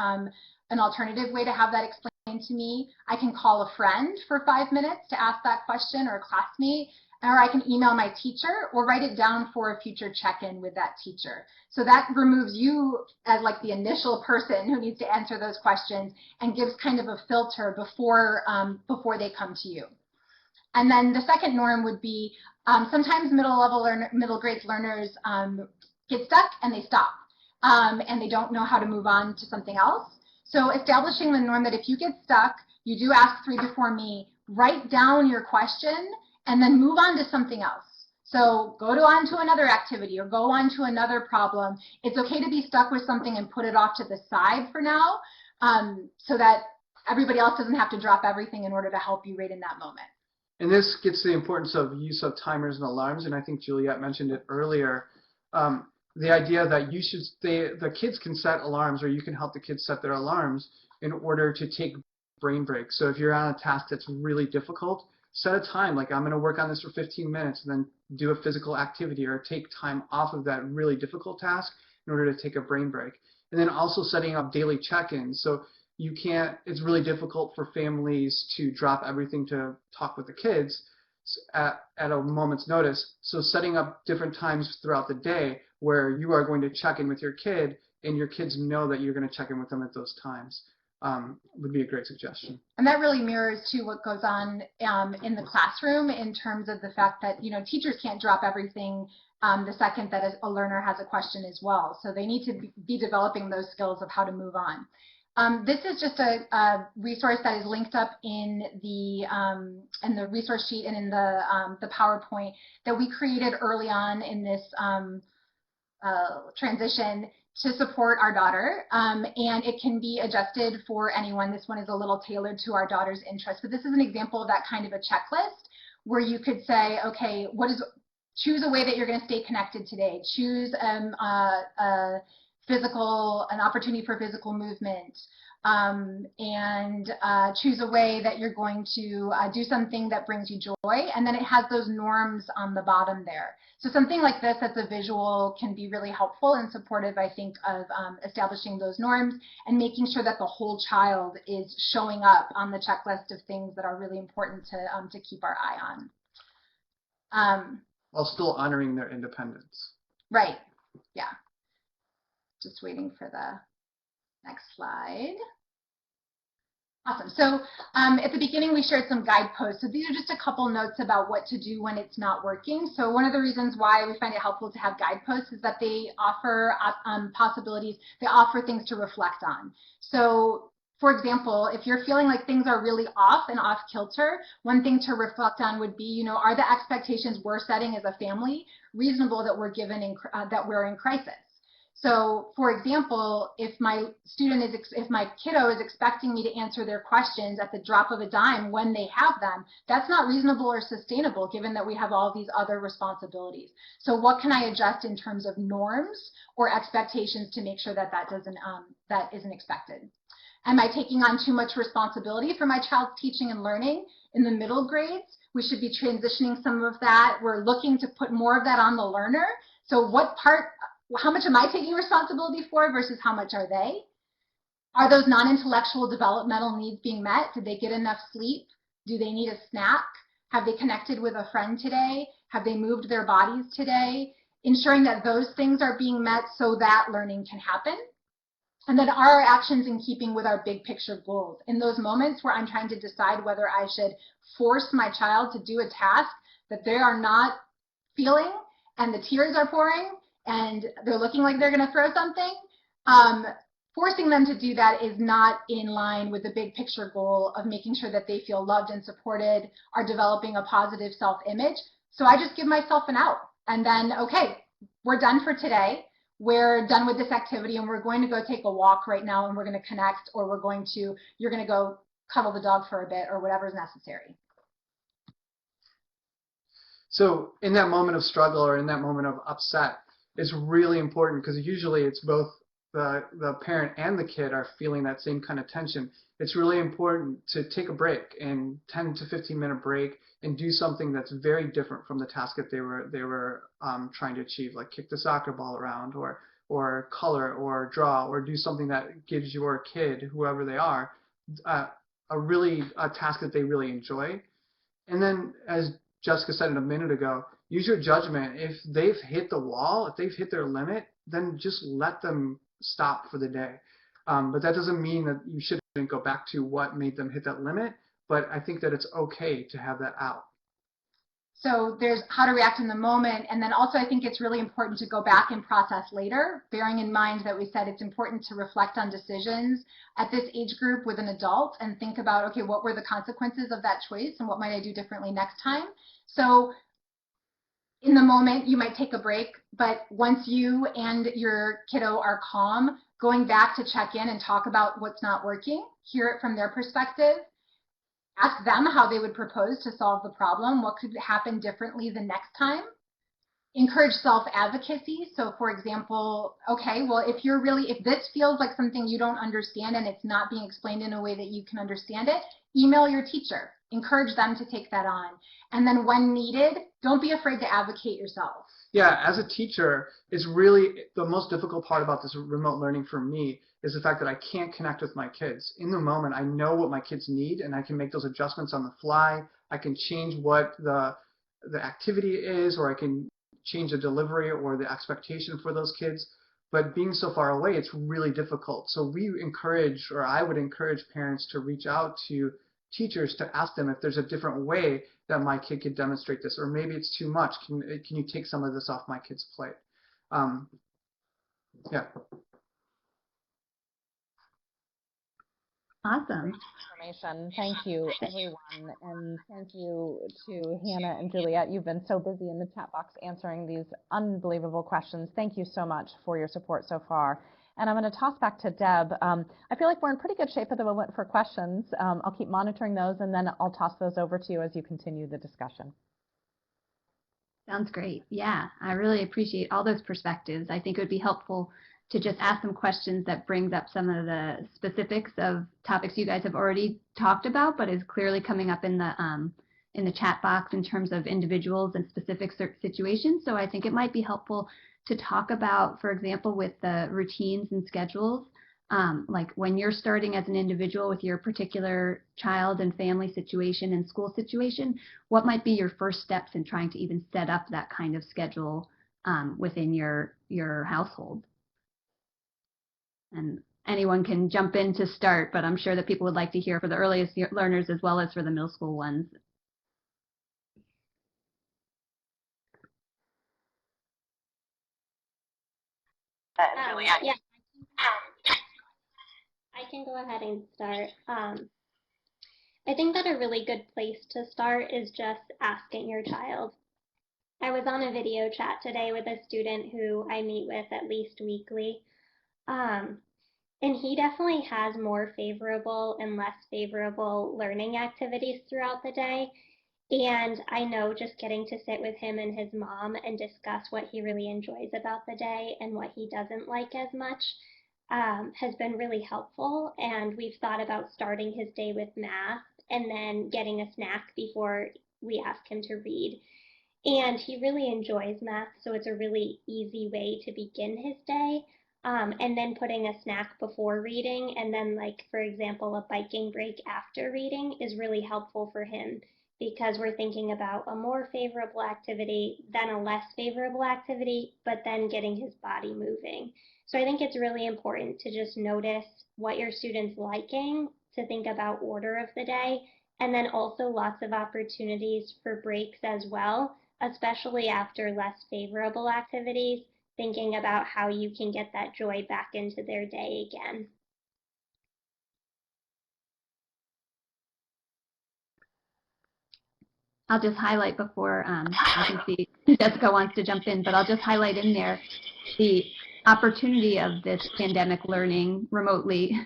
an alternative way to have that explained to me. I can call a friend for 5 minutes to ask that question, or a classmate, or I can email my teacher or write it down for a future check-in with that teacher. So that removes you as like the initial person who needs to answer those questions and gives kind of a filter before they come to you. And then the second norm would be sometimes middle grade learners get stuck and they stop and they don't know how to move on to something else. So establishing the norm that if you get stuck, you do ask three before me, write down your question, and then move on to something else. So go on to another activity or go on to another problem. It's okay to be stuck with something and put it off to the side for now so that everybody else doesn't have to drop everything in order to help you right in that moment. And this gets to the importance of use of timers and alarms, and I think Juliet mentioned it earlier. The idea that the kids can set alarms, or you can help the kids set their alarms in order to take brain breaks. So if you're on a task that's really difficult, set a time, like I'm going to work on this for 15 minutes and then do a physical activity, or take time off of that really difficult task in order to take a brain break. And then also setting up daily check-ins. So it's really difficult for families to drop everything to talk with the kids at a moment's notice. So setting up different times throughout the day where you are going to check in with your kid and your kids know that you're going to check in with them at those times would be a great suggestion. And that really mirrors to what goes on in the classroom in terms of the fact that, teachers can't drop everything the second that a learner has a question as well. So they need to be developing those skills of how to move on. This is just a resource that is linked up in the resource sheet and in the PowerPoint that we created early on in this transition to support our daughter, and it can be adjusted for anyone. This one is a little tailored to our daughter's interests, but this is an example of that kind of a checklist where you could say, okay, choose a way that you're going to stay connected today. Choose an opportunity for physical movement, and choose a way that you're going to do something that brings you joy, and then it has those norms on the bottom there. So something like this that's a visual can be really helpful and supportive, I think, of establishing those norms and making sure that the whole child is showing up on the checklist of things that are really important to keep our eye on. While still honoring their independence. Right, yeah. Just waiting for the next slide. Awesome. So at the beginning, we shared some guideposts. So these are just a couple notes about what to do when it's not working. So one of the reasons why we find it helpful to have guideposts is that they offer possibilities. They offer things to reflect on. So for example, if you're feeling like things are really off and off kilter, one thing to reflect on would be, are the expectations we're setting as a family reasonable that we're given that we're in crisis? So, for example, if my kiddo is expecting me to answer their questions at the drop of a dime when they have them, that's not reasonable or sustainable given that we have all these other responsibilities. So what can I adjust in terms of norms or expectations to make sure that that isn't expected? Am I taking on too much responsibility for my child's teaching and learning? In the middle grades, we should be transitioning some of that. We're looking to put more of that on the learner. So how much am I taking responsibility for versus how much are they? Are those non-intellectual developmental needs being met? Did they get enough sleep? Do they need a snack? Have they connected with a friend today? Have they moved their bodies today? Ensuring that those things are being met so that learning can happen. And then are our actions in keeping with our big picture goals? In those moments where I'm trying to decide whether I should force my child to do a task that they are not feeling and the tears are pouring, and they're looking like they're going to throw something, Forcing them to do that is not in line with the big picture goal of making sure that they feel loved and supported, are developing a positive self-image. So I just give myself an out. And then, okay, we're done for today. We're done with this activity and we're going to go take a walk right now and we're going to connect, or you're going to go cuddle the dog for a bit, or whatever is necessary. So in that moment of struggle or in that moment of upset, it's really important, because usually it's both the parent and the kid are feeling that same kind of tension. It's really important to take a break, and 10 to 15-minute break, and do something that's very different from the task that they were trying to achieve, like kick the soccer ball around, or color, or draw, or do something that gives your kid, whoever they are, a task that they really enjoy. And then, as Jessica said a minute ago, use your judgment. If they've hit the wall, if they've hit their limit, then just let them stop for the day. But that doesn't mean that you shouldn't go back to what made them hit that limit. But I think that it's okay to have that out. So there's how to react in the moment, and then also I think it's really important to go back and process later, bearing in mind that we said it's important to reflect on decisions at this age group with an adult and think about, okay, what were the consequences of that choice and what might I do differently next time? So in the moment, you might take a break, but once you and your kiddo are calm, going back to check in and talk about what's not working, hear it from their perspective, ask them how they would propose to solve the problem, what could happen differently the next time. Encourage self-advocacy. So for example, okay, well, if this feels like something you don't understand and it's not being explained in a way that you can understand it, email your teacher. Encourage them to take that on. And then when needed, don't be afraid to advocate yourself. Yeah, as a teacher, it's really the most difficult part about this remote learning for me is the fact that I can't connect with my kids. In the moment, I know what my kids need, and I can make those adjustments on the fly. I can change what the activity is, or I can change the delivery or the expectation for those kids. But being so far away, it's really difficult. So I would encourage parents to reach out to teachers to ask them if there's a different way that my kid could demonstrate this, or maybe it's too much. Can you take some of this off my kid's plate? Yeah. Awesome. Information. Thank you, everyone, and thank you to Hannah and Juliet. You've been so busy in the chat box answering these unbelievable questions. Thank you so much for your support so far. And I'm going to toss back to Deb. I feel like we're in pretty good shape at the moment for questions. I'll keep monitoring those, and then I'll toss those over to you as you continue the discussion. Sounds great. Yeah, I really appreciate all those perspectives. I think it would be helpful to just ask some questions that brings up some of the specifics of topics you guys have already talked about, but is clearly coming up in the chat box in terms of individuals and specific situations. So I think it might be helpful to talk about, for example, with the routines and schedules, like when you're starting as an individual with your particular child and family situation and school situation, what might be your first steps in trying to even set up that kind of schedule within your household? And anyone can jump in to start, but I'm sure that people would like to hear for the earliest learners as well as for the middle school ones. Yeah, I can go ahead and start. I think that a really good place to start is just asking your child. I was on a video chat today with a student who I meet with at least weekly. And he definitely has more favorable and less favorable learning activities throughout the day. And I know just getting to sit with him and his mom and discuss what he really enjoys about the day and what he doesn't like as much has been really helpful. And we've thought about starting his day with math and then getting a snack before we ask him to read. And he really enjoys math, so it's a really easy way to begin his day. And then putting a snack before reading, and then, like, for example, a biking break after reading is really helpful for him because we're thinking about a more favorable activity than a less favorable activity, but then getting his body moving. So I think it's really important to just notice what your student's liking, to think about order of the day, and then also lots of opportunities for breaks as well, especially after less favorable activities, thinking about how you can get that joy back into their day again. I'll just highlight before I can see Jessica wants to jump in, but I'll just highlight in there the opportunity of this pandemic learning remotely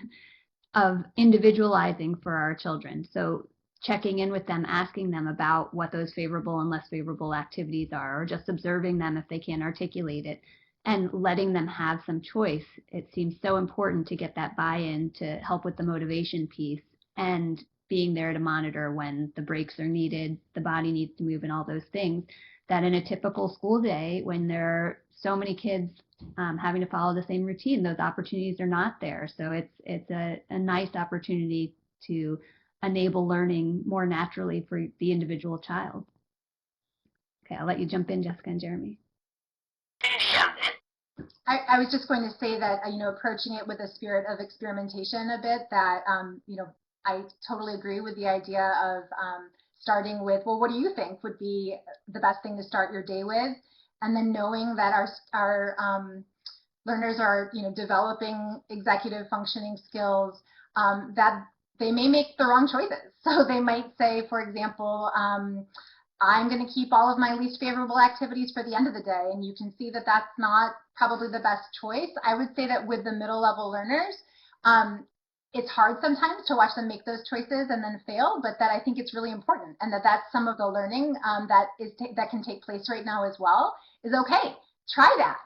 of individualizing for our children. So checking in with them, asking them about what those favorable and less favorable activities are, or just observing them if they can't articulate it, and letting them have some choice. It seems so important to get that buy-in to help with the motivation piece, and being there to monitor when the breaks are needed, the body needs to move, and all those things, that in a typical school day, when there are so many kids having to follow the same routine, those opportunities are not there. So it's a nice opportunity to enable learning more naturally for the individual child. Okay, I'll let you jump in, Jessica and Jeremy. I was just going to say that, approaching it with a spirit of experimentation a bit, that, I totally agree with the idea of starting with, well, what do you think would be the best thing to start your day with? And then knowing that our learners are, developing executive functioning skills, that they may make the wrong choices. So they might say, for example, I'm going to keep all of my least favorable activities for the end of the day. And you can see that that's not probably the best choice. I would say that with the middle level learners, it's hard sometimes to watch them make those choices and then fail, but that I think it's really important, and that's some of the learning that can take place right now as well. Is okay, try that,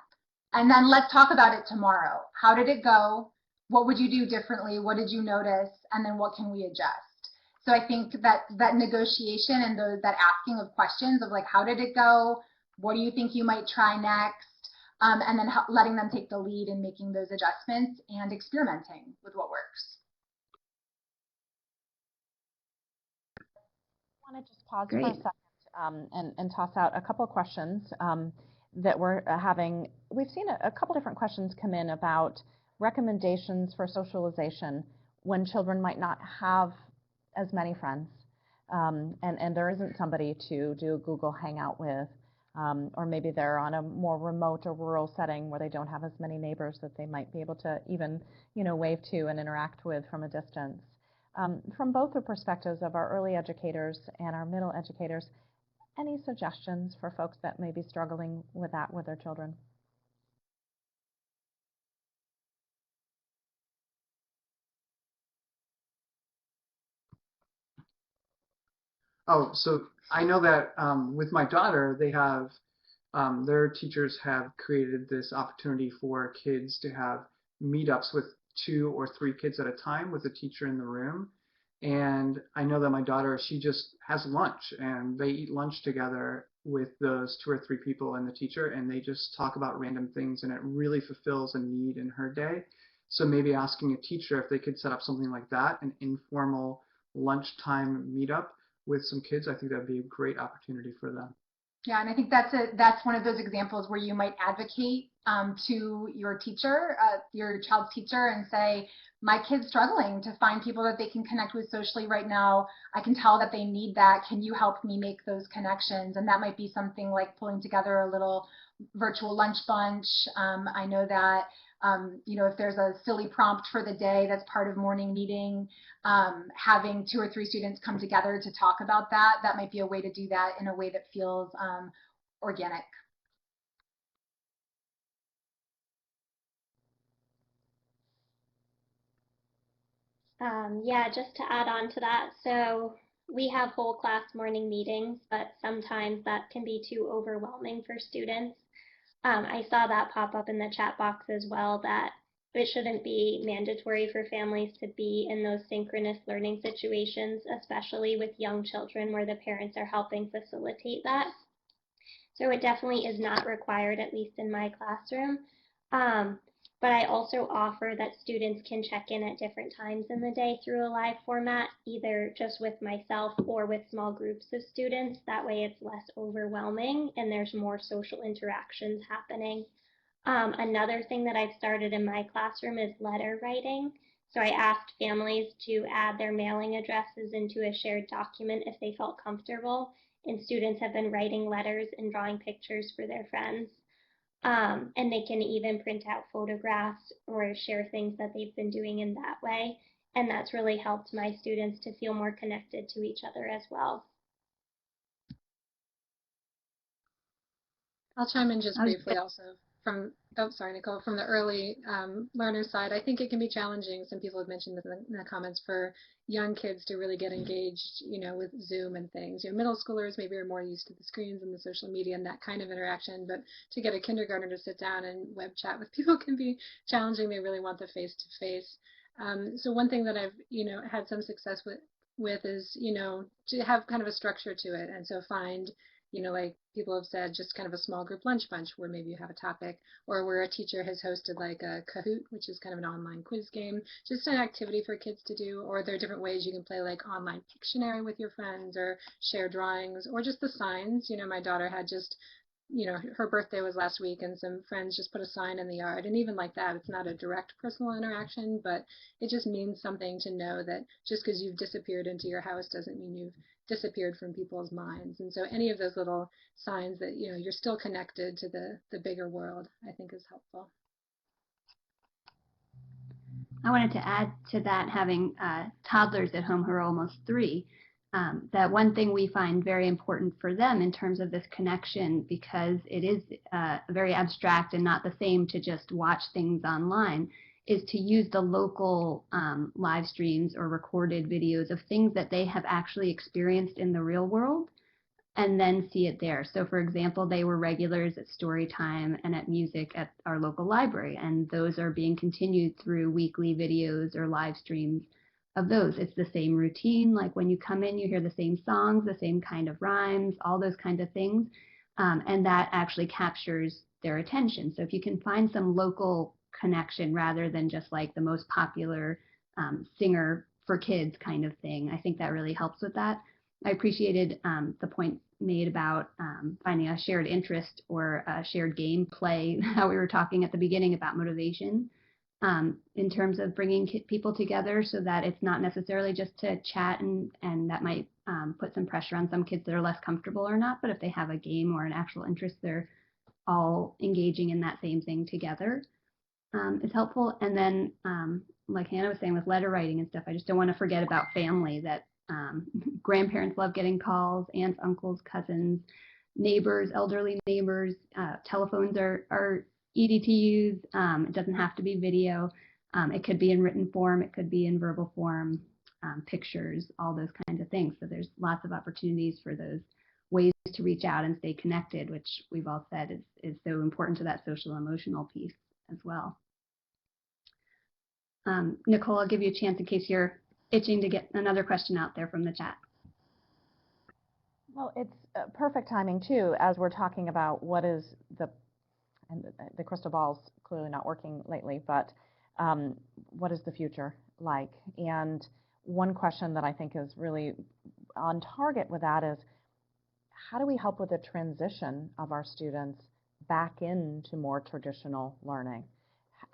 and then let's talk about it tomorrow. How did it go? What would you do differently? What did you notice? And then what can we adjust? So I think that negotiation and that asking of questions of like, how did it go? What do you think you might try next? And then letting them take the lead in making those adjustments and experimenting with what works. I want to just pause Great. for a second and toss out a couple of questions that we're having. We've seen a couple different questions come in about recommendations for socialization when children might not have as many friends, and there isn't somebody to do a Google Hangout with, or maybe they're on a more remote or rural setting where they don't have as many neighbors that they might be able to even, wave to and interact with from a distance. From both the perspectives of our early educators and our middle educators, any suggestions for folks that may be struggling with that with their children? Oh, so I know that with my daughter, they have their teachers have created this opportunity for kids to have meetups with 2 or 3 kids at a time with a teacher in the room. And I know that my daughter, she just has lunch and they eat lunch together with those 2 or 3 people and the teacher, and they just talk about random things, and it really fulfills a need in her day. So maybe asking a teacher if they could set up something like that, an informal lunchtime meetup with some kids, I think that'd be a great opportunity for them. Yeah, and I think that's one of those examples where you might advocate to your teacher, your child's teacher, and say, my kid's struggling to find people that they can connect with socially right now. I can tell that they need that. Can you help me make those connections? And that might be something like pulling together a little virtual lunch bunch. I know that if there's a silly prompt for the day that's part of morning meeting, having 2 or 3 students come together to talk about that might be a way to do that in a way that feels organic. Yeah, just to add on to that, so we have whole class morning meetings, but sometimes that can be too overwhelming for students. I saw that pop up in the chat box as well, that it shouldn't be mandatory for families to be in those synchronous learning situations, especially with young children where the parents are helping facilitate that. So it definitely is not required, at least in my classroom. But I also offer that students can check in at different times in the day through a live format, either just with myself or with small groups of students. That way it's less overwhelming and there's more social interactions happening. Another thing that I've started in my classroom is letter writing. So I asked families to add their mailing addresses into a shared document if they felt comfortable, and students have been writing letters and drawing pictures for their friends. And they can even print out photographs or share things that they've been doing in that way. And that's really helped my students to feel more connected to each other as well. I'll chime in just briefly also from, oh, sorry, Nicole, from the early learner side. I think it can be challenging. Some people have mentioned this in the comments for young kids to really get engaged, with Zoom and things. Middle schoolers maybe are more used to the screens and the social media and that kind of interaction, but to get a kindergartner to sit down and web chat with people can be challenging. They really want the face-to-face. So one thing that I've, had some success with is, to have kind of a structure to it. And so find like people have said, just kind of a small group lunch bunch where maybe you have a topic, or where a teacher has hosted like a Kahoot, which is kind of an online quiz game, just an activity for kids to do. Or there are different ways you can play like online Pictionary with your friends, or share drawings, or just the signs. My daughter had just her birthday was last week, and some friends just put a sign in the yard. And even like that, it's not a direct personal interaction, but it just means something to know that just because you've disappeared into your house doesn't mean you've disappeared from people's minds. And so any of those little signs that, you're still connected to the bigger world, I think is helpful. I wanted to add to that, having toddlers at home who are almost 3, that one thing we find very important for them in terms of this connection, because it is very abstract and not the same to just watch things online, is to use the local live streams or recorded videos of things that they have actually experienced in the real world, and then see it there. So for example, they were regulars at story time and at music at our local library, and those are being continued through weekly videos or live streams of those. It's the same routine, like when you come in, you hear the same songs, the same kind of rhymes, all those kinds of things, and that actually captures their attention. So if you can find some local connection rather than just like the most popular singer for kids kind of thing, I think that really helps with that. I appreciated the point made about finding a shared interest or a shared game play, how we were talking at the beginning about motivation, in terms of bringing people together, so that it's not necessarily just to chat, and that might put some pressure on some kids that are less comfortable or not, but if they have a game or an actual interest, they're all engaging in that same thing together, is helpful. And then like Hannah was saying with letter writing and stuff, I just don't want to forget about family, that grandparents love getting calls, aunts, uncles, cousins, neighbors, elderly neighbors. Telephones are easy to use. It doesn't have to be video. It could be in written form. It could be in verbal form, pictures, all those kinds of things. So there's lots of opportunities for those ways to reach out and stay connected, which we've all said is so important to that social emotional piece as well. Nicole, I'll give you a chance in case you're itching to get another question out there from the chat. Well, it's perfect timing too, as we're talking about what is and the crystal ball's clearly not working lately, but what is the future like? And one question that I think is really on target with that is, how do we help with the transition of our students back into more traditional learning?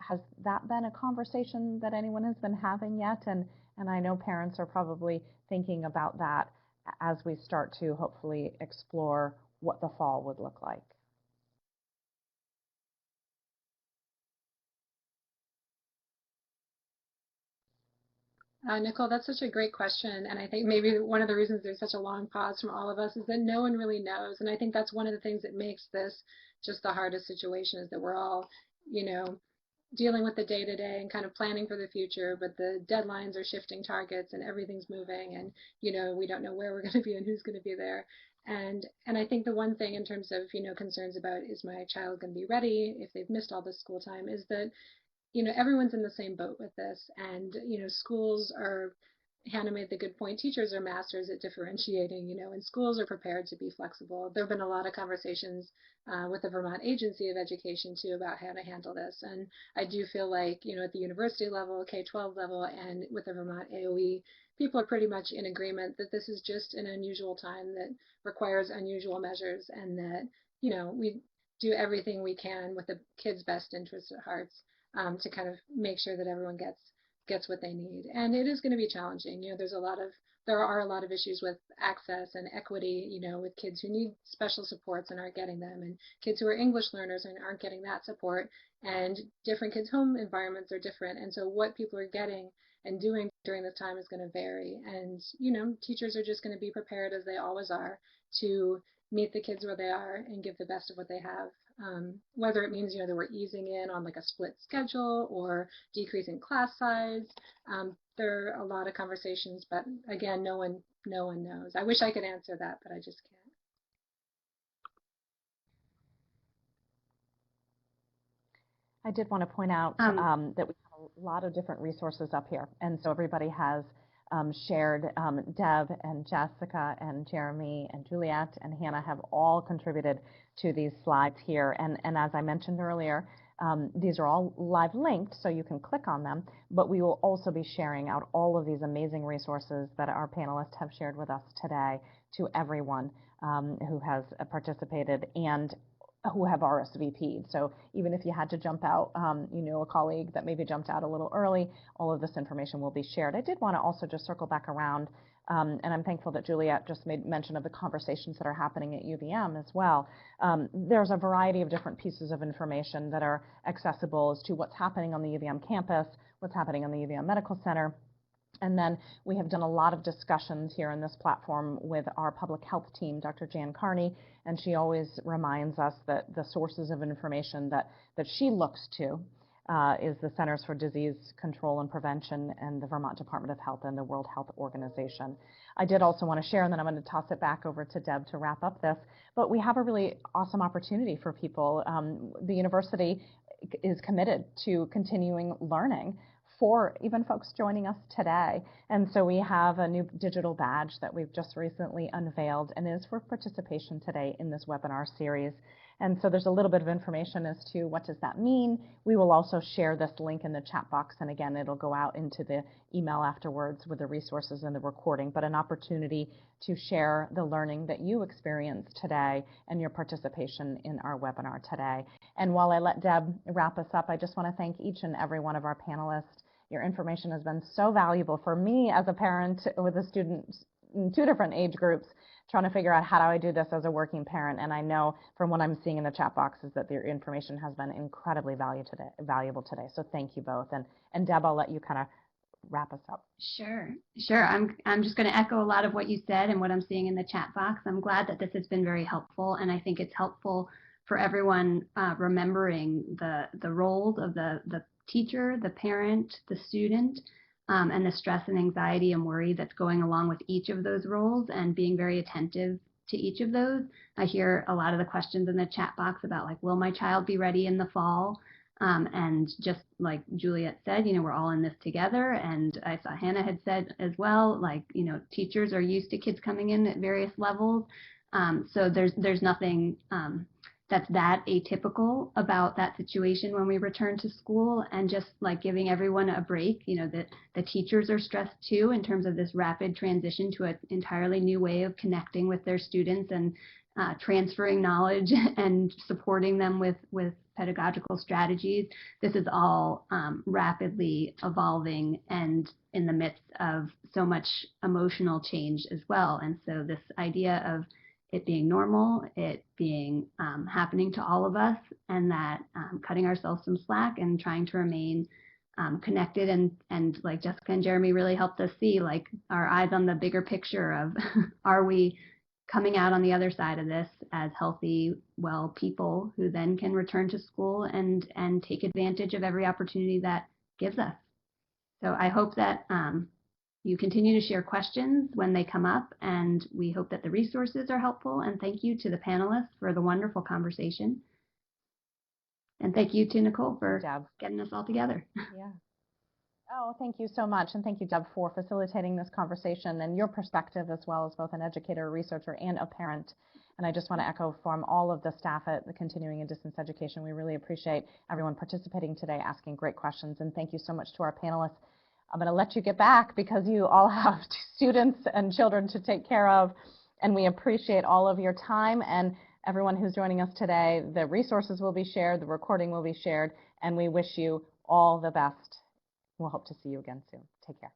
Has that been a conversation that anyone has been having yet? And I know parents are probably thinking about that as we start to hopefully explore what the fall would look like. Nicole, that's such a great question. And I think maybe one of the reasons there's such a long pause from all of us is that no one really knows. And I think that's one of the things that makes this just the hardest situation, is that we're all, dealing with the day-to-day and kind of planning for the future, but the deadlines are shifting targets and everything's moving, and we don't know where we're going to be and who's going to be there. And I think the one thing in terms of concerns about, is my child going to be ready if they've missed all this school time, is that everyone's in the same boat with this, and schools are, Hannah made the good point, teachers are masters at differentiating, and schools are prepared to be flexible. There have been a lot of conversations with the Vermont Agency of Education too about how to handle this, and I do feel like at the university level, K-12 level, and with the Vermont AOE, people are pretty much in agreement that this is just an unusual time that requires unusual measures, and that we do everything we can with the kids' best interests at heart, to kind of make sure that everyone gets what they need. And it is going to be challenging. There's a lot of there are a lot of issues with access and equity, with kids who need special supports and aren't getting them, and kids who are English learners and aren't getting that support, and different kids' home environments are different. And so what people are getting and doing during this time is going to vary. And, teachers are just going to be prepared, as they always are, to meet the kids where they are and give the best of what they have. Whether it means, that we're easing in on like a split schedule or decreasing class size. There are a lot of conversations, but again, no one knows. I wish I could answer that, but I just can't. I did want to point out that we have a lot of different resources up here, and so everybody has shared. Deb and Jessica and Jeremy and Juliet and Hannah have all contributed to these slides here, and as I mentioned earlier, these are all live linked, so you can click on them, but we will also be sharing out all of these amazing resources that our panelists have shared with us today to everyone who has participated and who have RSVP'd. So even if you had to jump out, a colleague that maybe jumped out a little early, all of this information will be shared. I did want to also just circle back around, and I'm thankful that Juliet just made mention of the conversations that are happening at UVM as well. There's a variety of different pieces of information that are accessible as to what's happening on the UVM campus, what's happening on the UVM Medical Center. And then we have done a lot of discussions here in this platform with our public health team, Dr. Jan Carney, and she always reminds us that the sources of information that she looks to is the Centers for Disease Control and Prevention and the Vermont Department of Health and the World Health Organization. I did also want to share, and then I'm going to toss it back over to Deb to wrap up this, but we have a really awesome opportunity for people. The university is committed to continuing learning for even folks joining us today. And so we have a new digital badge that we've just recently unveiled and is for participation today in this webinar series. And so there's a little bit of information as to what does that mean. We will also share this link in the chat box, and again, it'll go out into the email afterwards with the resources and the recording, but an opportunity to share the learning that you experienced today and your participation in our webinar today. And while I let Deb wrap us up, I just want to thank each and every one of our panelists. Your information has been so valuable for me as a parent with a student in 2 different age groups, trying to figure out how do I do this as a working parent. And I know from what I'm seeing in the chat boxes that your information has been incredibly valuable today. So thank you both. And Deb, I'll let you kind of wrap us up. Sure. I'm just going to echo a lot of what you said and what I'm seeing in the chat box. I'm glad that this has been very helpful, and I think it's helpful for everyone remembering the roles of the teacher, the parent, the student, and the stress and anxiety and worry that's going along with each of those roles, and being very attentive to each of those. I hear a lot of the questions in the chat box about, like, will my child be ready in the fall? And just like Juliet said, we're all in this together. And I saw Hannah had said as well, like, teachers are used to kids coming in at various levels. So there's nothing that's that atypical about that situation when we return to school, and just like giving everyone a break, that the teachers are stressed too in terms of this rapid transition to an entirely new way of connecting with their students and transferring knowledge and supporting them with pedagogical strategies. This is all rapidly evolving and in the midst of so much emotional change as well. And so this idea of it being normal, it being happening to all of us, and that cutting ourselves some slack and trying to remain connected, and like Jessica and Jeremy really helped us see, like, our eyes on the bigger picture of are we coming out on the other side of this as healthy, well people who then can return to school and take advantage of every opportunity that gives us. So I hope that you continue to share questions when they come up, and we hope that the resources are helpful. And thank you to the panelists for the wonderful conversation. And thank you to Nicole for getting us all together. Yeah. Oh, thank you so much. And thank you, Deb, for facilitating this conversation and your perspective as well as both an educator, a researcher, and a parent. And I just want to echo from all of the staff at the Continuing and Distance Education, we really appreciate everyone participating today, asking great questions. And thank you so much to our panelists. I'm going to let you get back because you all have students and children to take care of, and we appreciate all of your time and everyone who's joining us today. The resources will be shared, the recording will be shared, and we wish you all the best. We'll hope to see you again soon. Take care.